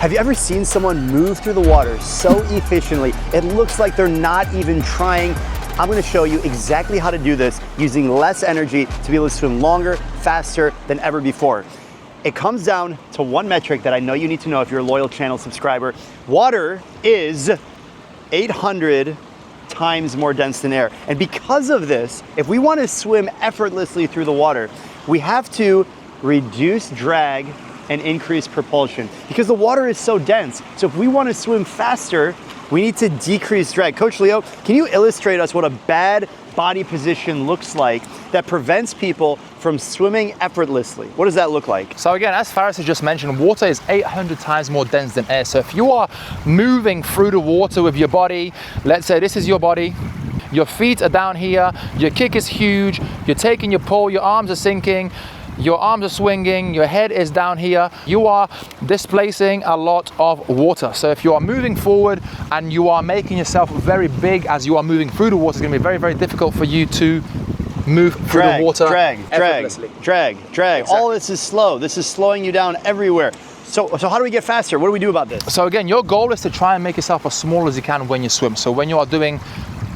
Have you ever seen someone move through the water so efficiently, it looks like they're not even trying? I'm gonna show you exactly how to do this using less energy to be able to swim longer, faster than ever before. It comes down to one metric that I know you need to know if you're a loyal channel subscriber. Water is 800 times more dense than air. And because of this, if we want to swim effortlessly through the water, we have to reduce drag and increase propulsion because the water is so dense. So if we want to swim faster, we need to decrease drag. Coach Leo, can you illustrate us what a bad body position looks like that prevents people from swimming effortlessly? What does that look like? So again, as Faris has just mentioned, water is 800 times more dense than air. So if you are moving through the water with your body, let's say this is your body, your feet are down here, your kick is huge, you're taking your pull, your arms are sinking, your arms are swinging, your head is down here, you are displacing a lot of water. So if you are moving forward and you are making yourself very big as you are moving through the water, it's gonna be very, very difficult for you to move through the water effortlessly. Drag. Exactly. All this is slow. This is slowing you down everywhere. So how do we get faster? What do we do about this? So again, your goal is to try and make yourself as small as you can when you swim. So when you are doing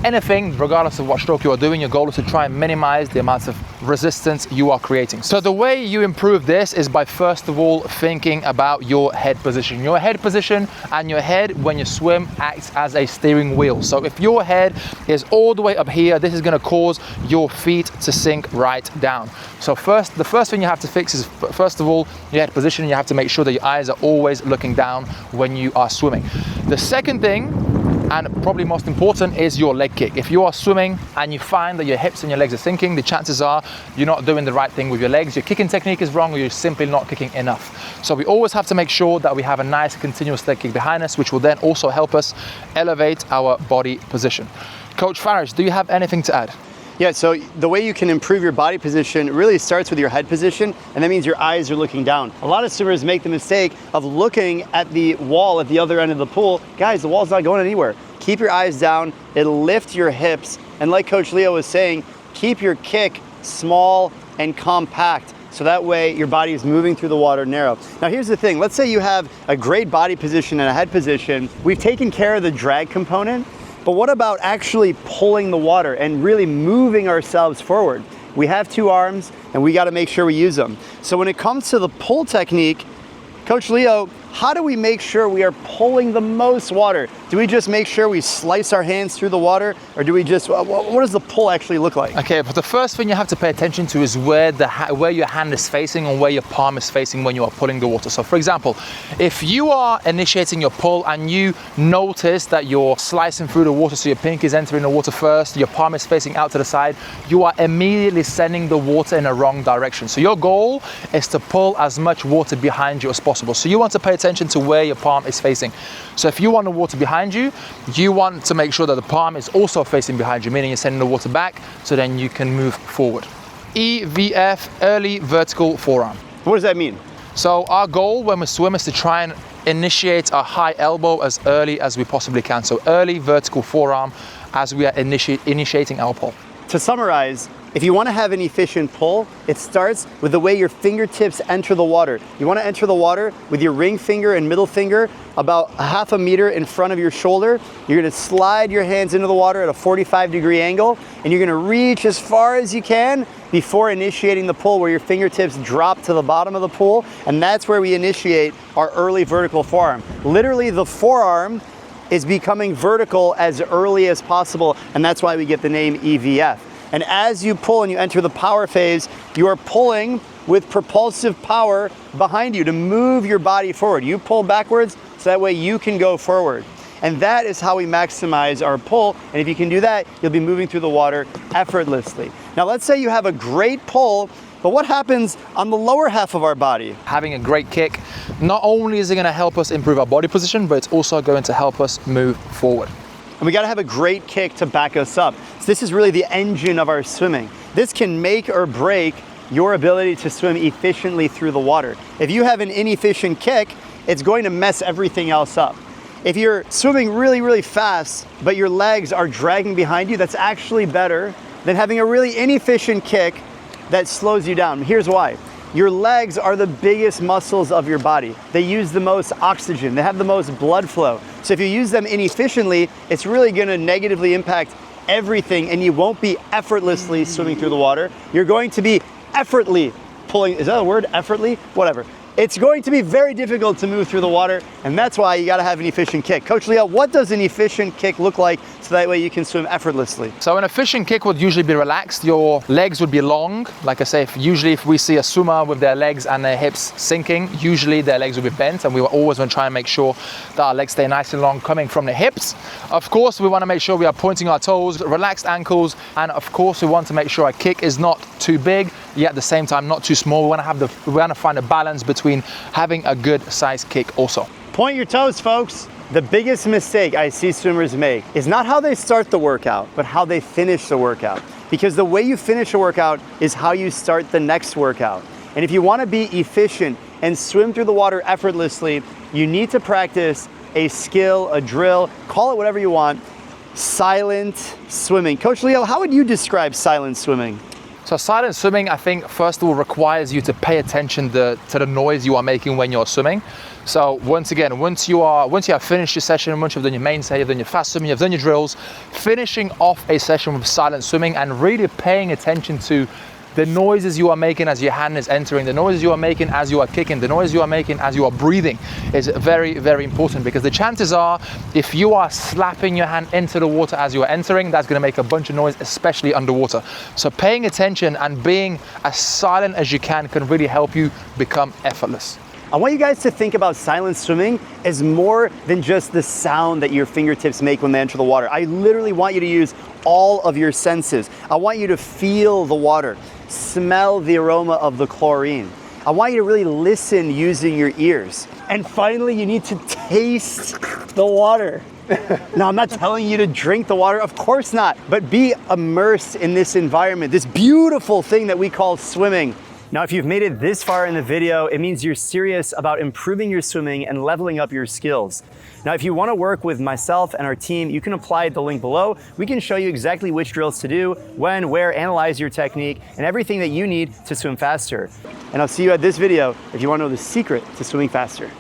anything, regardless of what stroke you are doing, your goal is to try and minimize the amount of resistance you are creating. So the way you improve this is by first of all thinking about your head position. Your head position and your head when you swim acts as a steering wheel. So if your head is all the way up here, this is going to cause your feet to sink right down. So the first thing you have to fix is first of all your head position. You have to make sure that your eyes are always looking down when you are swimming. The second thing, and probably most important, is your leg kick. If you are swimming and you find that your hips and your legs are sinking, the chances are you're not doing the right thing with your legs. Your kicking technique is wrong, or you're simply not kicking enough. So we always have to make sure that we have a nice continuous leg kick behind us, which will then also help us elevate our body position. Coach Faris, do you have anything to add? Yeah, so the way you can improve your body position really starts with your head position, and that means your eyes are looking down. A lot of swimmers make the mistake of looking at the wall at the other end of the pool. Guys, the wall's not going anywhere. Keep your eyes down, it'll lift your hips, and like Coach Leo was saying, keep your kick small and compact, so that way your body is moving through the water narrow. Now here's the thing, let's say you have a great body position and a head position. We've taken care of the drag component, but what about actually pulling the water and really moving ourselves forward? We have two arms and we gotta make sure we use them. So when it comes to the pull technique, Coach Leo, how do we make sure we are pulling the most water? Do we just make sure we slice our hands through the water, or do we just, what does the pull actually look like? Okay, but the first thing you have to pay attention to is where your hand is facing and where your palm is facing when you are pulling the water. So for example, if you are initiating your pull and you notice that you're slicing through the water, so your pinky is entering the water first, your palm is facing out to the side, you are immediately sending the water in the wrong direction. So your goal is to pull as much water behind you as possible. So you want to pay attention to where your palm is facing. So if you want the water behind you, you want to make sure that the palm is also facing behind you, meaning you're sending the water back so then you can move forward. EVF, early vertical forearm. What does that mean? So our goal when we swim is to try and initiate a high elbow as early as we possibly can. So early vertical forearm as we are initiating our pull. To summarize, if you want to have an efficient pull, it starts with the way your fingertips enter the water. You want to enter the water with your ring finger and middle finger about 1/2 meter in front of your shoulder. You're going to slide your hands into the water at a 45-degree angle, and you're going to reach as far as you can before initiating the pull, where your fingertips drop to the bottom of the pool, and that's where we initiate our early vertical forearm. Literally, the forearm is becoming vertical as early as possible, and that's why we get the name EVF. And as you pull and you enter the power phase, you are pulling with propulsive power behind you to move your body forward. You pull backwards so that way you can go forward. And that is how we maximize our pull. And if you can do that, you'll be moving through the water effortlessly. Now let's say you have a great pull, but what happens on the lower half of our body? Having a great kick, not only is it going to help us improve our body position, but it's also going to help us move forward. And we gotta have a great kick to back us up. So this is really the engine of our swimming. This can make or break your ability to swim efficiently through the water. If you have an inefficient kick, it's going to mess everything else up. If you're swimming really, really fast, but your legs are dragging behind you, that's actually better than having a really inefficient kick that slows you down. Here's why. Your legs are the biggest muscles of your body. They use the most oxygen, they have the most blood flow. So if you use them inefficiently, it's really gonna negatively impact everything, and you won't be effortlessly swimming through the water. You're going to be effortly pulling, is that a word? Effortly? Whatever. It's going to be very difficult to move through the water, and that's why you gotta have an efficient kick. Coach Leo, what does an efficient kick look like so that way you can swim effortlessly? So an efficient kick would usually be relaxed. Your legs would be long. Like I say, usually if we see a swimmer with their legs and their hips sinking, usually their legs will be bent, and we always want to try and make sure that our legs stay nice and long coming from the hips. Of course, we want to make sure we are pointing our toes, relaxed ankles, and of course we want to make sure our kick is not too big, yet at the same time not too small. We want to find a balance between having a good size kick also. Point your toes, folks. The biggest mistake I see swimmers make is not how they start the workout, but how they finish the workout. Because the way you finish a workout is how you start the next workout. And if you want to be efficient and swim through the water effortlessly, you need to practice a skill, a drill, call it whatever you want, silent swimming. Coach Leo, how would you describe silent swimming? So silent swimming, I think, first of all, requires you to pay attention to the noise you are making when you're swimming. So once again, once you have finished your session, once you've done your main set, you've done your fast swimming, you've done your drills, finishing off a session with silent swimming and really paying attention to the noises you are making as your hand is entering, the noises you are making as you are kicking, the noise you are making as you are breathing is very, very important, because the chances are if you are slapping your hand into the water as you are entering, that's going to make a bunch of noise, especially underwater. So paying attention and being as silent as you can really help you become effortless. I want you guys to think about silent swimming as more than just the sound that your fingertips make when they enter the water. I literally want you to use all of your senses. I want you to feel the water, smell the aroma of the chlorine. I want you to really listen using your ears. And finally, you need to taste the water. Now, I'm not telling you to drink the water, of course not, but be immersed in this environment, this beautiful thing that we call swimming. Now, if you've made it this far in the video, it means you're serious about improving your swimming and leveling up your skills. Now, if you want to work with myself and our team, you can apply at the link below. We can show you exactly which drills to do, when, where, analyze your technique, and everything that you need to swim faster. And I'll see you at this video if you want to know the secret to swimming faster.